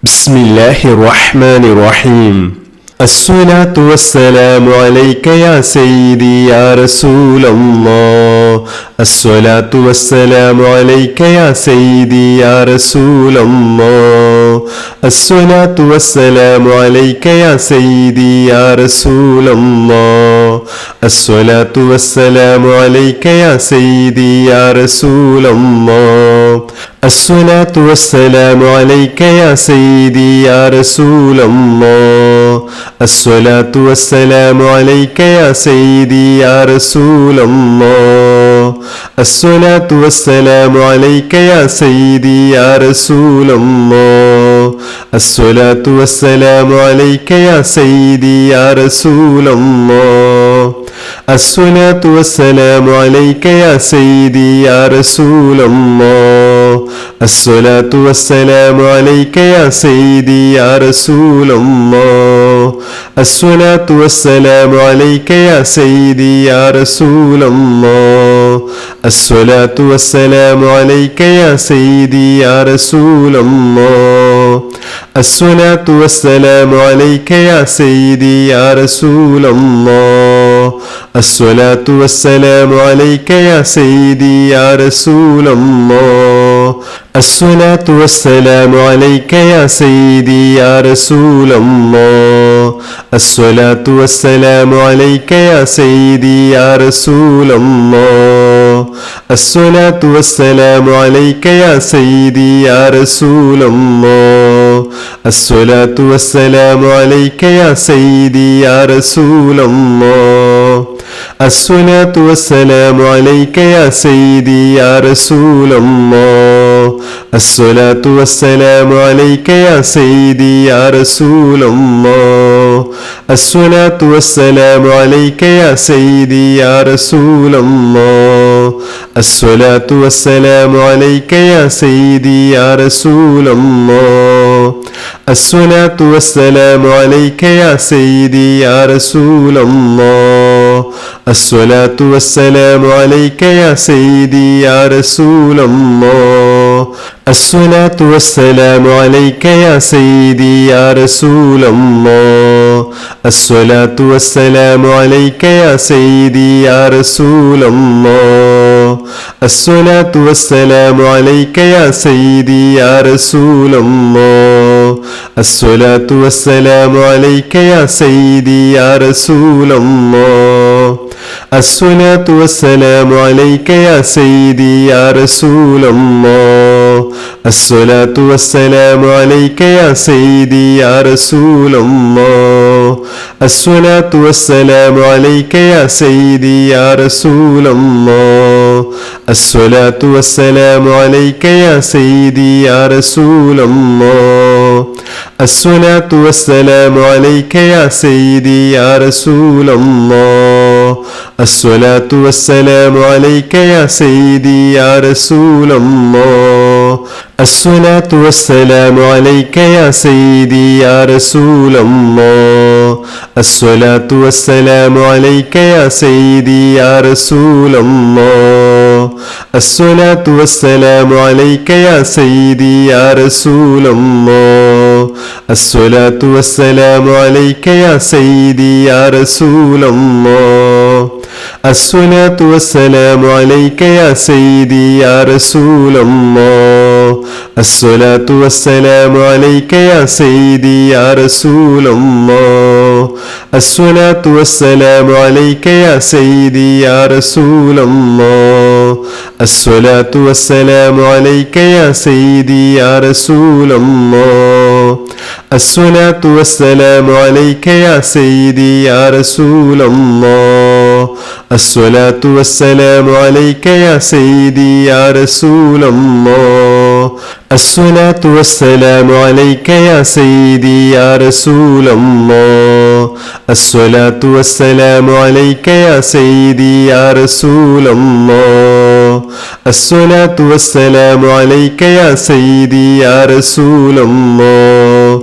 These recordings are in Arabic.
بسم الله الرحمن الرحيم. الصلاة والسلام عليك يا سيدي يا رسول الله. الصلاة والسلام عليك يا سيدي يا رسول الله. الصلاة والسلام عليك يا سيدي يا رسول الله. الصلاة والسلام عليك يا سيدي يا رسول الله. الصلاة والسلام عليك يا سيدي يا رسول الله. الصلاة والسلام عليك يا سيدي يا رسول الله. الصلاة والسلام عليك يا سيدي يا رسول الله. الصلاة والسلام عليك يا سيدي يا رسول الله. الصلاة والسلام عليك يا سيدي يا رسول الله. الصلاة والسلام عليك يا سيدي يا رسول الله. الصلاة والسلام عليك يا سيدي يا رسول الله. الصلاة والسلام عليك يا سيدي يا رسول الله. الصلاة والسلام عليك يا سيدي يا رسول الله. الصلاة والسلام عليك يا سيدي يا رسول الله. الصلاة والسلام عليك يا سيدي يا رسول الله. الصلاة والسلام عليك يا سيدي يا رسول الله. الصلاة والسلام عليك يا سيدي يا رسول الله. الصلاة والسلام عليك يا سيدي يا رسول الله. الصلاة والسلام عليك يا سيدي يا رسول الله. الصلاة والسلام عليك يا سيدي يا رسول الله. الصلاة والسلام عليك يا سيدي يا رسول الله. الصلاة والسلام عليك يا سيدي يا رسول الله. الصلاة والسلام عليك يا سيدي يا رسول الله. الصلاة والسلام عليك يا سيدي يا رسول الله. الصلاة والسلام عليك يا سيدي يا رسول الله. الصلاة والسلام عليك يا سيدي يا رسول الله. الصلاة والسلام عليك يا سيدي يا رسول الله. الصلاة والسلام عليك يا سيدي يا رسول الله. الصلاة والسلام عليك يا سيدي يا رسول الله. الصلاة والسلام عليك يا سيدي يا رسول الله. الصلاة والسلام عليك يا سيدي يا رسول الله. الصلاة والسلام عليك يا سيدي يا رسول الله. الصلاة والسلام عليك يا سيدي يا رسول الله. الصلاة والسلام عليك يا سيدي يا رسول الله. الصلاة والسلام عليك يا سيدي يا رسول الله. الصلاة والسلام عليك يا سيدي يا رسول الله. الصلاة والسلام عليك يا سيدي يا رسول الله. الصلاة والسلام عليك يا سيدي يا رسول الله. الصلاة والسلام عليك يا سيدي يا رسول الله. الصلاة والسلام عليك يا سيدي يا رسول الله. الصلاة والسلام عليك يا سيدي يا رسول الله. الصلاة والسلام عليك يا سيدي يا رسول الله. الصلاة والسلام عليك يا سيدي يا رسول الله. الصلاة والسلام عليك يا سيدي يا رسول الله. الصلاة والسلام عليك يا سيدي يا رسول الله. الصلاة والسلام عليك يا سيدي يا رسول الله. الصلاة والسلام عليك يا سيدي يا رسول الله.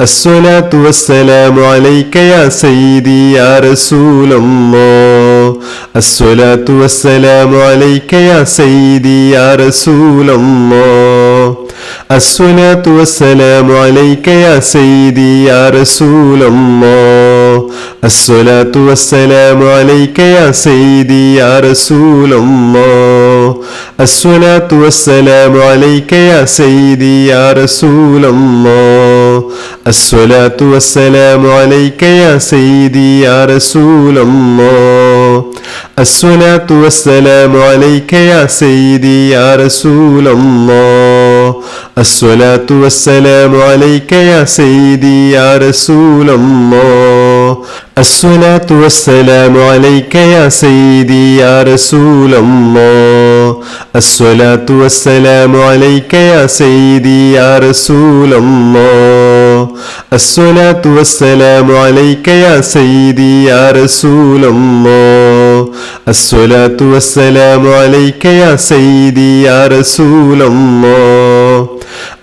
الصلاة والسلام عليك يا سيدي يا رسول الله الصلاة والسلام عليك يا سيدي يا رسول الله الصلاة والسلام عليك يا سيدي يا رسول الله الصلاة والسلام عليك يا سيدي يا رسول الله الصلاة والسلام عليك يا سيدي يا رسول الله الصلاة والسلام عليك يا سيدي يا رسول الله الصلاة والسلام عليك يا سيدي يا رسول الله الصلاة والسلام عليك يا سيدي يا رسول الله الصلاة والسلام عليك يا سيدي يا رسول الله الصلاة والسلام عليك يا سيدي يا رسول الله الصلاة والسلام عليك يا سيدي يا رسول الله الصلاة والسلام عليك يا سيدي يا رسول الله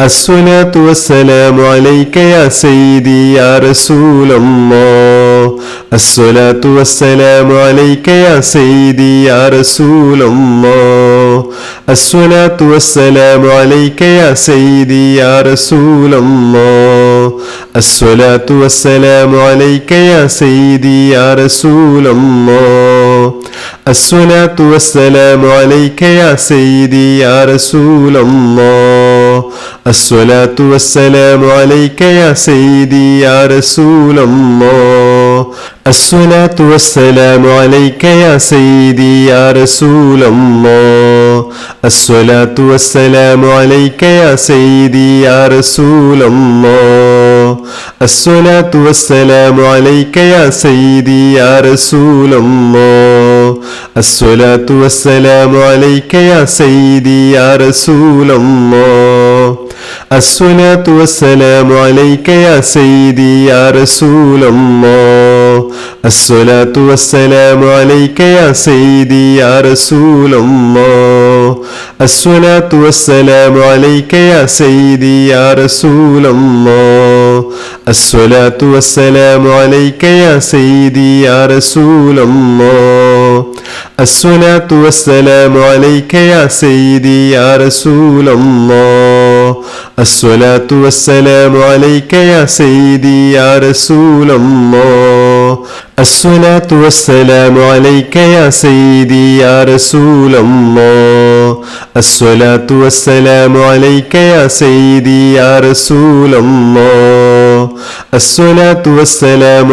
الصلاة والسلام عليك يا سيدي يا رسول الله الصلاة والسلام عليك يا سيدي يا رسول الله الصلاة والسلام عليك يا سيدي يا رسول الله الصلاة والسلام عليك يا سيدي يا رسول الله الصلاة والسلام عليك يا سيدي يا رسول الله الصلاة والسلام عليك يا سيدي يا رسول الله الصلاة والسلام عليك يا سيدي يا رسول الله الصلاة والسلام عليك يا سيدي يا رسول الله الصلاة والسلام عليك يا سيدي يا رسول الله الصلاة والسلام عليك يا سيدي يا رسول الله الصلاة والسلام عليك يا سيدي يا رسول الله الصلاة والسلام عليك يا سيدي يا رسول الله الصلاة والسلام عليك يا سيدي يا رسول الله الصلاة والسلام عليك يا سيدي يا رسول الله الصلاة والسلام عليك يا سيدي يا رسول الله الصلاة والسلام عليك يا سيدي يا رسول الله الصلاة والسلام عليك يا سيدي يا رسول الله الصلاة والسلام عليك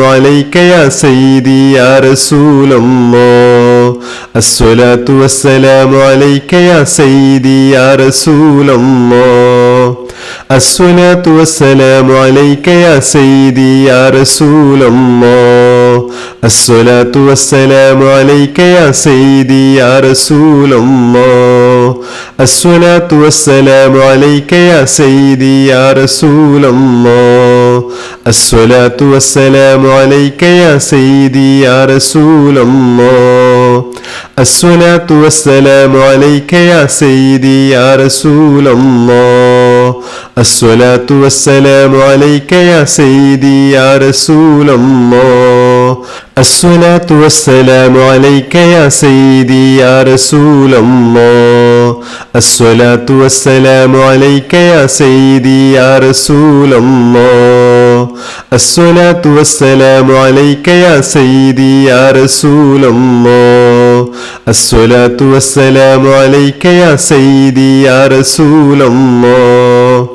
يا سيدي يا رسول الله الصلاة والسلام عليك يا سيدي يا رسول الله الصلاة والسلام عليك يا سيدي يا رسول الله الصلاة والسلام عليك يا سيدي يا رسول الله الصلاة والسلام عليك يا سيدي يا رسول الله الصلاة والسلام عليك يا سيدي يا رسول الله الصلاة والسلام عليك يا سيدي يا رسول الله الصلاة والسلام عليك يا سيدي يا رسول الله الصلاة والسلام عليك يا سيدي يا رسول الله الصلاة والسلام عليك يا سيدي يا رسول الله الصلاة والسلام عليك يا سيدي يا رسول الله الصلاة والسلام عليك يا سيدي يا رسول الله الصلاة والسلام عليك يا سيدي يا رسول الله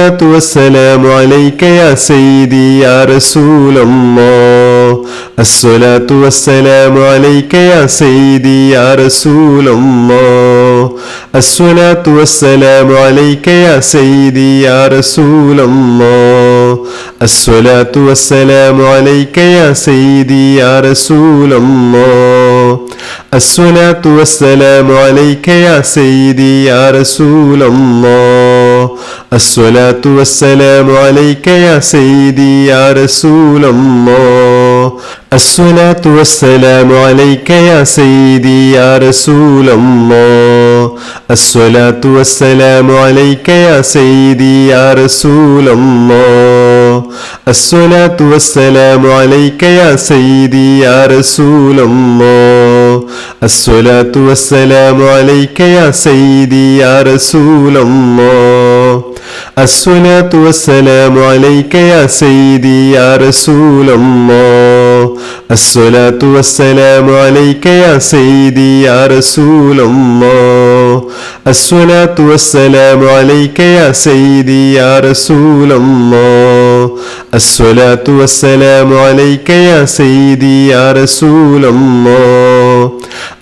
الصلاة والسلام عليك يا سيدي يا رسول الله الصلاة والسلام عليك يا سيدي يا رسول الله الصلاة والسلام عليك يا سيدي يا رسول الله الصلاة والسلام عليك يا سيدي يا رسول الله الصلاة والسلام عليك يا سيدي يا رسول الله الصلاة والسلام عليك يا سيدي يا رسول الله الصلاة والسلام عليك يا سيدي يا رسول الله الصلاة والسلام عليك يا سيدي يا رسول الله الصلاة والسلام عليك يا سيدي يا رسول الله الصلاة والسلام عليك يا سيدي يا رسول الله الصلاة والسلام عليك يا سيدي يا رسول الله الصلاة والسلام عليك يا سيدي يا رسول الله الصلاة والسلام عليك يا سيدي يا رسول الله الصلاة والسلام عليك يا سيدي يا رسول الله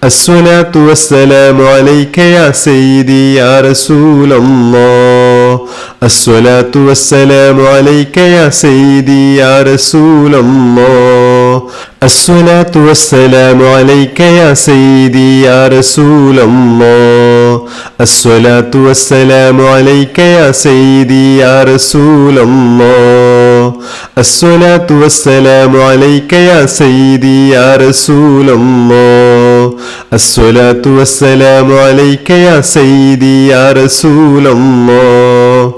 الصلاة والسلام عليك يا سيدي يا رسول الله الصلاة والسلام عليك يا سيدي يا رسول الله الصلاة والسلام عليك يا سيدي يا رسول الله. الصلاة والسلام عليك يا سيدي يا رسول الله. الصلاة والسلام عليك يا سيدي يا رسول الله. الصلاة والسلام عليك يا سيدي يا رسول الله.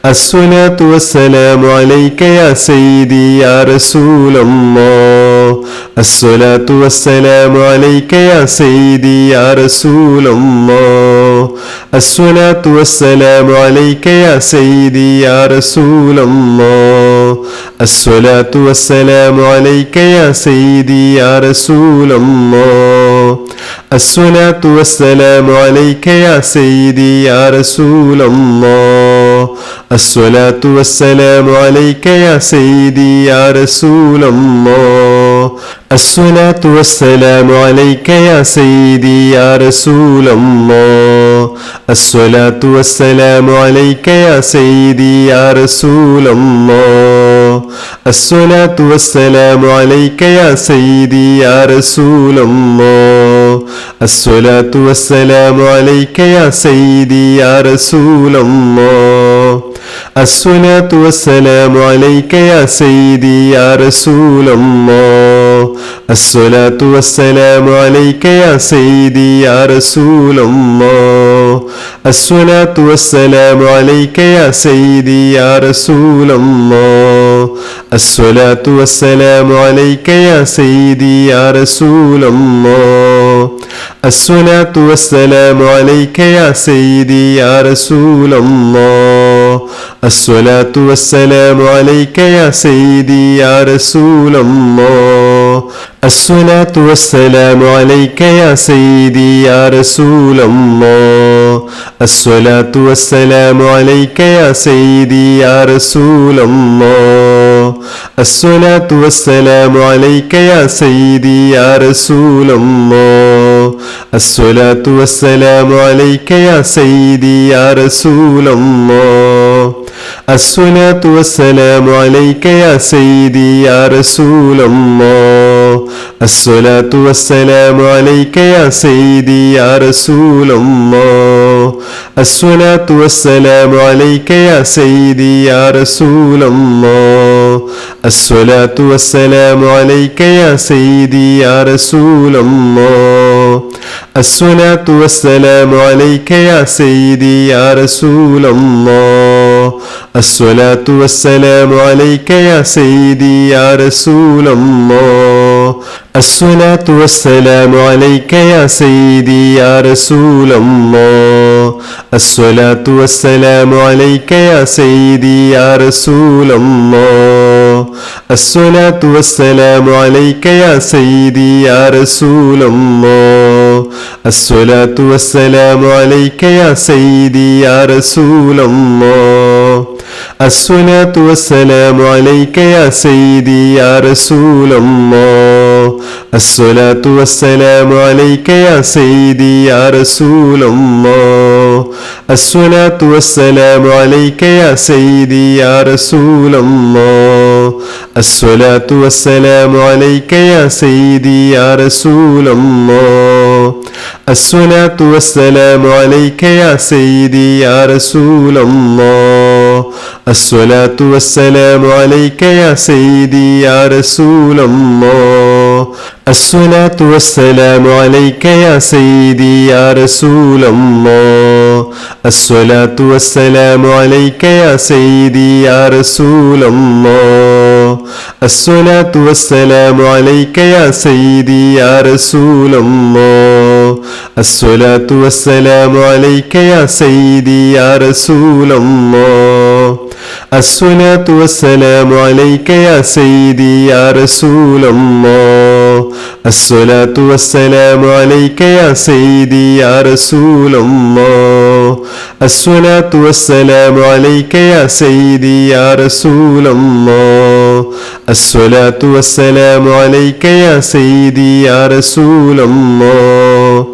الصلاة والسلام عليك يا سيدي يا رسول الله. الصلاة والسلام عليك يا سيدي يا رسول الله. الصلاة والسلام عليك يا سيدي يا رسول الله. الصلاة والسلام عليك يا سيدي يا رسول الله. الصلاة والسلام عليك يا سيدي يا رسول الله. الصلاة والسلام عليك يا سيدي يا رسول الله. الصلاة والسلام عليك يا سيدي يا رسول الله. الصلاة والسلام عليك يا سيدي يا رسول الله. الصلاة والسلام عليك يا سيدي يا رسول الله. الصلاة والسلام عليك يا سيدي يا رسول الله. الصلاة والسلام عليك يا سيدي يا رسول الله. الصلاة والسلام عليك يا سيدي يا رسول الله. الصلاة والسلام عليك يا سيدي يا رسول الله. الصلاة والسلام عليك يا سيدي يا رسول الله. الصلاة والسلام عليك يا سيدي يا رسول الله. الصلاة والسلام عليك يا سيدي يا رسول الله. الصلاة والسلام عليك يا سيدي يا رسول الله. الصلاة والسلام عليك يا سيدي يا رسول الله. الصلاة والسلام عليك يا سيدي يا رسول الله. الصلاة والسلام عليك يا سيدي يا رسول الله. الصلاة والسلام عليك يا سيدي يا رسول الله. الصلاة والسلام عليك يا سيدي يا رسول الله. الصلاة والسلام عليك يا سيدي يا رسول الله. الصلاة والسلام عليك يا سيدي يا رسول الله. الصلاة والسلام عليك يا سيدي يا رسول الله. الصلاة والسلام عليك يا سيدي يا رسول الله. الصلاة والسلام عليك يا سيدي يا رسول الله. الصلاة والسلام عليك يا سيدي يا رسول الله. الصلاة والسلام عليك يا سيدي يا رسول الله. الصلاة والسلام عليك يا سيدي يا رسول الله. الصلاة والسلام عليك يا سيدي يا رسول الله. الصلاة والسلام عليك يا سيدي يا رسول الله. الصلاة والسلام عليك يا سيدي يا رسول الله. الصلاة والسلام عليك يا سيدي يا رسول الله. الصلاة والسلام عليك يا سيدي يا رسول الله. الصلاة والسلام عليك يا سيدي يا رسول الله. الصلاة والسلام عليك يا سيدي يا رسول الله. الصلاة والسلام عليك يا سيدي يا رسول الله. الصلاة والسلام عليك يا سيدي يا رسول الله. الصلاة والسلام عليك يا سيدي يا رسول الله. الصلاة والسلام عليك يا سيدي يا رسول الله. الصلاة والسلام عليك يا سيدي يا رسول الله. الصلاة والسلام عليك يا سيدي يا رسول الله. الصلاة والسلام عليك يا سيدي يا رسول الله.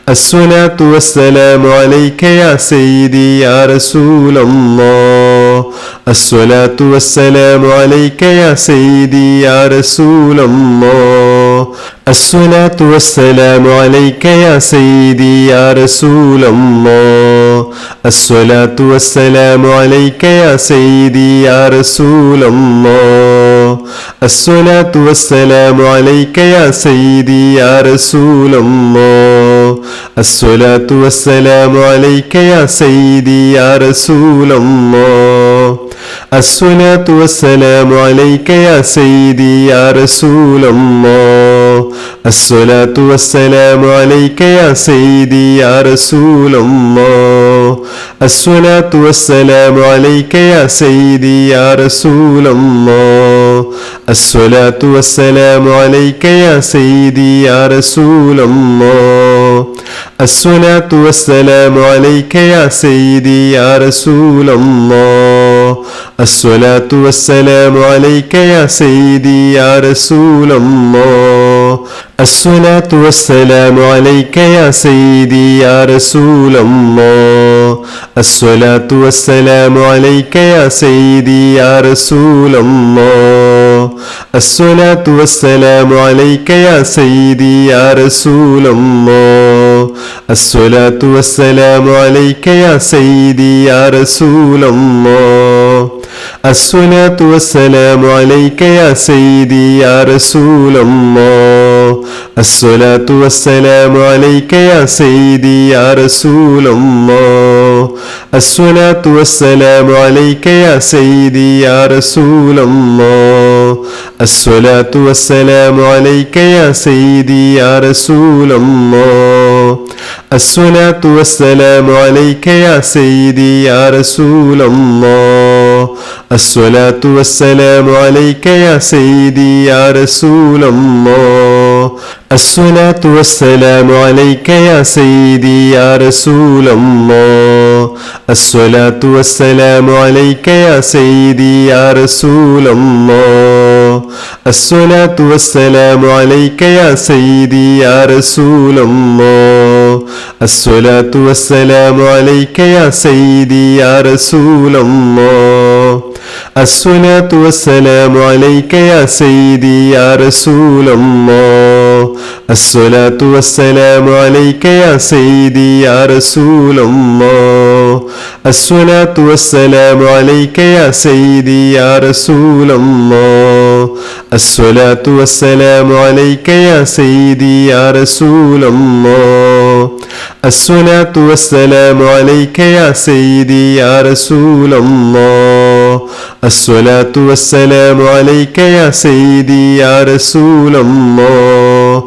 الصلاة والسلام عليك يا سيدي يا رسول الله. الصلاة والسلام عليك يا سيدي يا رسول الله الصلاة والسلام عليك يا سيدي يا رسول الله الصلاة والسلام عليك يا سيدي يا رسول الله الصلاة والسلام عليك يا سيدي يا رسول الله الصلاة والسلام عليك يا سيدي يا رسول الله الصلاة والسلام عليك يا سيدي يا رسول الله الصلاة والسلام عليك يا سيدي يا رسول الله الصلاة والسلام عليك يا سيدي يا رسول الله الصلاة والسلام عليك يا سيدي يا رسول الله الصلاة والسلام عليك يا سيدي يا رسول الله الصلاة والسلام عليك يا سيدي يا رسول الله الصلاة والسلام عليك يا سيدي يا رسول الله الصلاة والسلام عليك يا سيدي يا رسول الله الصلاة والسلام عليك يا سيدي يا رسول الله الصلاة والسلام عليك يا سيدي يا رسول الله الصلاة والسلام عليك يا سيدي يا رسول الله الصلاة والسلام عليك يا سيدي يا رسول الله الصلاة والسلام عليك يا سيدي يا رسول الله الصلاة والسلام عليك يا سيدي يا رسول الله الصلاة والسلام عليك يا سيدي يا رسول الله الصلاة والسلام عليك يا سيدي يا رسول الله الصلاة والسلام عليك يا سيدي يا رسول الله الصلاة والسلام عليك يا سيدي يا رسول الله الصلاة والسلام عليك يا سيدي يا رسول الله الصلاة والسلام عليك يا سيدي يا رسول الله الصلاة والسلام عليك يا سيدي يا رسول الله الصلاة والسلام عليك يا سيدي يا رسول الله الصلاة والسلام عليك يا سيدي يا رسول الله الصلاة والسلام عليك يا سيدي يا رسول الله الصلاة والسلام عليك يا سيدي يا رسول الله الصلاة والسلام عليك يا سيدي يا رسول الله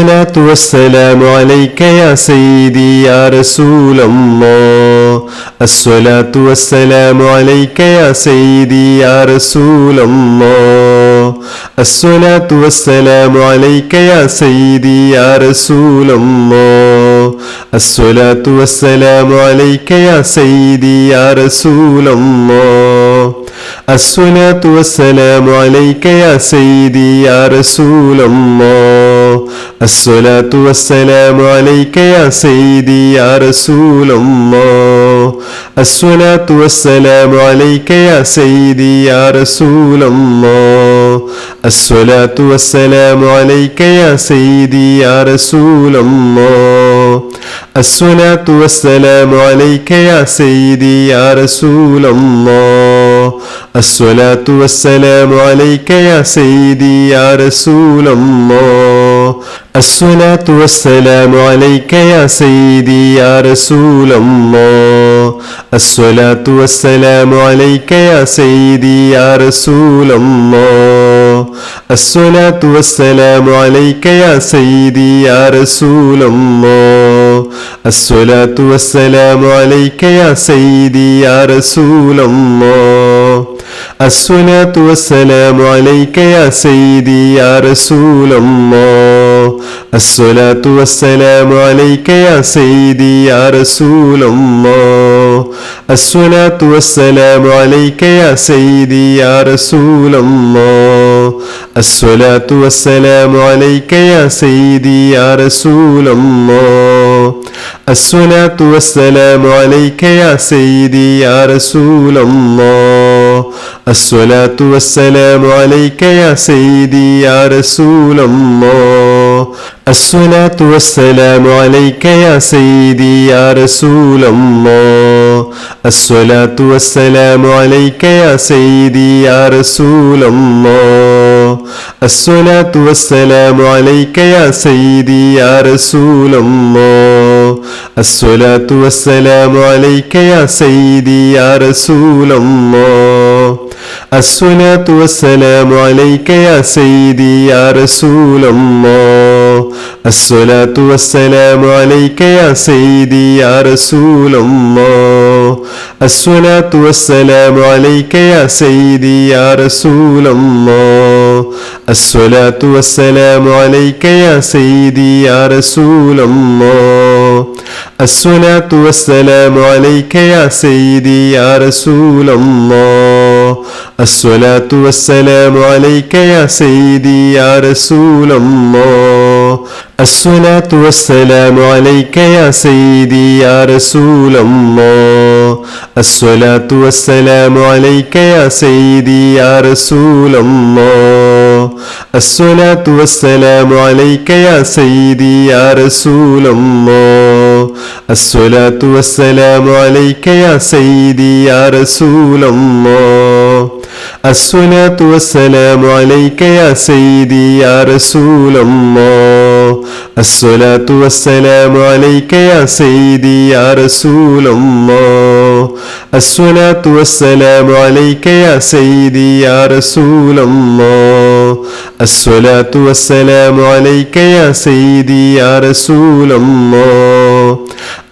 الصلاة والسلام عليك يا سيدي يا رسول الله الصلاة والسلام عليك يا سيدي يا رسول الله الصلاة والسلام عليك يا سيدي يا رسول الله الصلاة والسلام عليك يا سيدي يا رسول الله الصلاة والسلام عليك يا سيدي يا رسول الله الصلاة والسلام عليك يا سيدي يا رسول الله الصلاة والسلام عليك يا سيدي يا رسول الله الصلاة والسلام عليك يا سيدي يا رسول الله الصلاة والسلام عليك يا سيدي يا رسول الله الصلاة والسلام عليك يا سيدي يا رسول الله الصلاة والسلام عليك يا سيدي يا رسول الله الصلاة والسلام عليك يا سيدي يا رسول الله الصلاة والسلام عليك يا سيدي يا رسول الله الصلاة والسلام عليك يا سيدي يا رسول الله الصلاة والسلام عليك يا سيدي يا رسول الله الصلاة والسلام عليك يا سيدي يا رسول الله. الصلاة والسلام عليك يا سيدي يا رسول الله. الصلاة والسلام عليك يا سيدي يا رسول الله. الصلاة والسلام عليك يا سيدي يا رسول الله. الصلاة والسلام عليك يا سيدي يا رسول الله. الصلاة والسلام عليك يا سيدي يا رسول الله. الصلاة والسلام عليك يا سيدي يا رسول الله. الصلاة والسلام عليك يا سيدي يا رسول الله. الصلاة والسلام عليك يا سيدي يا رسول الله. الصلاة والسلام عليك يا سيدي يا رسول الله. الصلاة والسلام عليك يا سيدي يا رسول الله. الصلاة والسلام عليك يا سيدي يا رسول الله. الصلاة والسلام عليك يا سيدي يا رسول الله. الصلاة والسلام عليك يا سيدي يا رسول الله. الصلاة والسلام عليك يا سيدي يا رسول الله. الصلاة والسلام عليك يا سيدي يا رسول الله. الصلاة والسلام عليك يا سيدي يا رسول الله. الصلاة والسلام عليك يا سيدي يا رسول الله. الصلاة والسلام عليك يا سيدي يا رسول الله. الصلاة والسلام عليك يا سيدي يا رسول الله. الصلاة والسلام عليك يا سيدي يا رسول الله. الصلاة والسلام عليك يا سيدي يا رسول الله. الصلاة والسلام عليك يا سيدي يا رسول الله.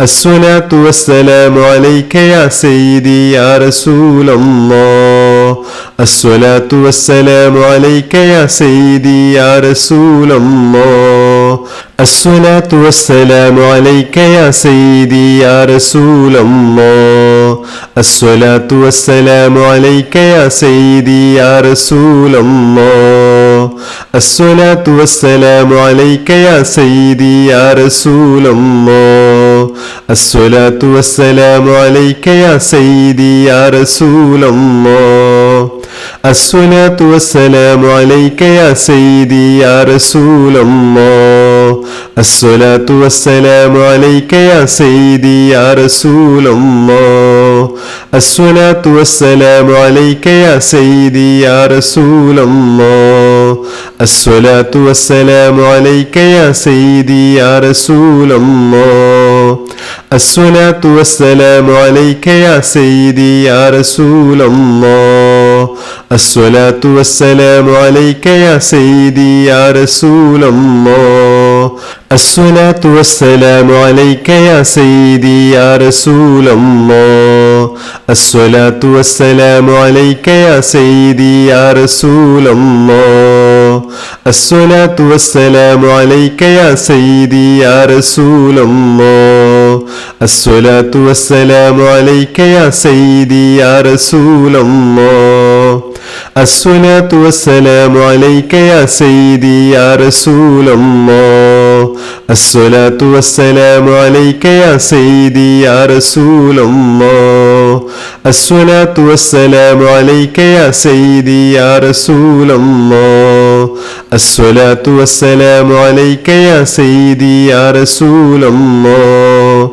الصلاة والسلام عليك يا سيدي يا رسول الله. الصلاة والسلام عليك يا سيدي يا رسول الله. الصلاة والسلام عليك يا سيدي يا رسول الله. الصلاة والسلام عليك يا سيدي يا رسول الله. الصلاة والسلام عليك يا سيدي يا رسول الله. الصلاة والسلام عليك يا سيدي يا رسول الله. الصلاة والسلام عليك يا سيدي يا رسول الله. الصلاة والسلام عليك يا سيدي يا رسول الله. الصلاة والسلام عليك يا سيدي يا رسول الله. الصلاة والسلام عليك يا سيدي يا رسول الله. الصلاة والسلام عليك يا سيدي يا رسول الله. الصلاة والسلام عليك يا سيدي يا رسول الله. الصلاة والسلام عليك يا سيدي يا رسول الله. الصلاة والسلام عليك يا سيدي يا رسول الله. الصلاة والسلام عليك يا سيدي يا رسول الله. الصلاة والسلام عليك يا سيدي يا رسول الله. الصلاة والسلام عليك يا سيدي يا رسول الله. الصلاة والسلام عليك يا سيدي يا رسول الله. الصلاة والسلام عليك يا سيدي يا رسول الله. الصلاة والسلام عليك يا سيدي يا رسول الله.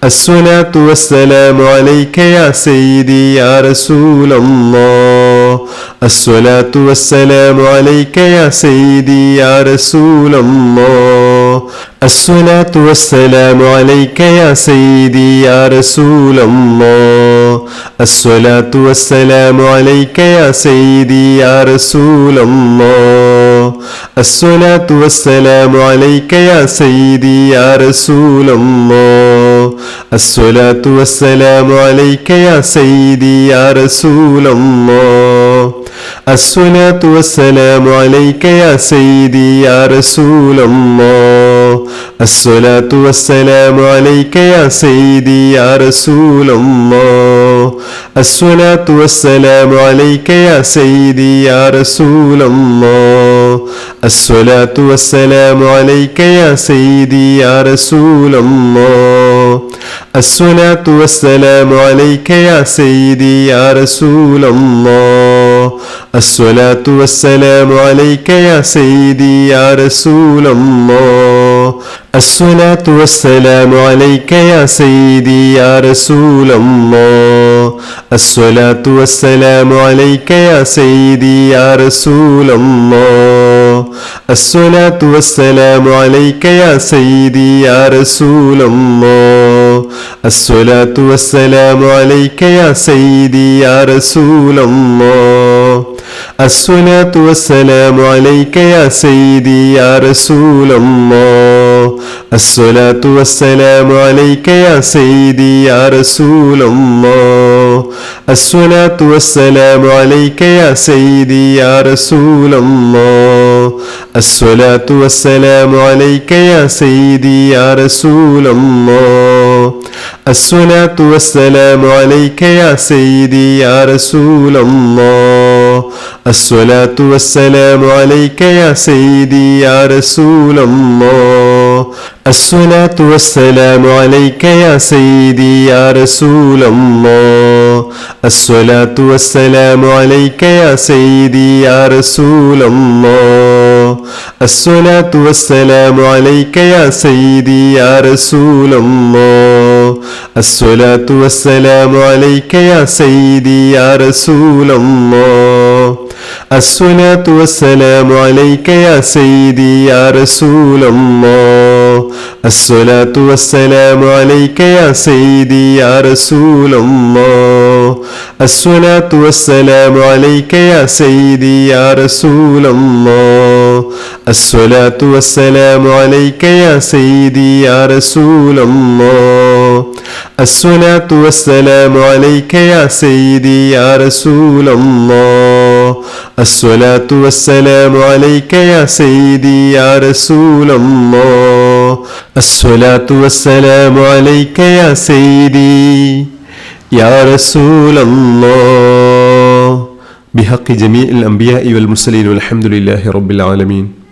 الصلاة والسلام عليك يا سيدي يا رسول الله. الصلاة والسلام عليك يا سيدي يا رسول الله. الصلاة والسلام عليك يا سيدي يا رسول الله. الصلاة والسلام عليك يا سيدي يا رسول الله. الصلاة والسلام عليك يا سيدي يا رسول الله الصلاة والسلام عليك يا سيدي يا رسول الله الصلاة والسلام عليك يا سيدي يا رسول الله الصلاة والسلام عليك يا سيدي يا رسول الله الصلاة والسلام عليك يا سيدي يا رسول الله الصلاة والسلام عليك يا سيدي يا رسول الله الصلاة والسلام عليك يا سيدي يا رسول الله الصلاة والسلام عليك يا سيدي يا رسول الله الصلاة والسلام عليك يا سيدي يا رسول الله الصلاة والسلام عليك يا سيدي يا رسول الله الصلاة والسلام عليك يا سيدي يا رسول الله الصلاة والسلام عليك يا سيدي يا رسول الله الصلاة والسلام عليك يا سيدي يا رسول الله الصلاة والسلام عليك يا سيدي يا رسول الله الصلاة والسلام عليك يا سيدي يا رسول الله الصلاة والسلام عليك يا سيدي يا رسول الله الصلاة والسلام عليك يا سيدي يا رسول الله الصلاة والسلام عليك يا سيدي يا رسول الله الصلاة والسلام عليك يا سيدي يا رسول الله الصلاة والسلام عليك يا سيدي يا رسول الله الصلاة والسلام عليك يا سيدي يا رسول الله الصلاة والسلام عليك يا سيدي يا رسول الله الصلاة والسلام عليك يا سيدي يا رسول الله الصلاة والسلام عليك يا سيدي يا رسول الله الصلاة والسلام عليك يا سيدي يا رسول الله الصلاة والسلام عليك يا سيدي يا رسول الله الصلاة والسلام عليك يا سيدي يا رسول الله الصلاة والسلام عليك يا سيدي يا رسول الله الصلاة والسلام عليك يا سيدي يا رسول الله بحق جميع الأنبياء والمرسلين والحمد لله رب العالمين.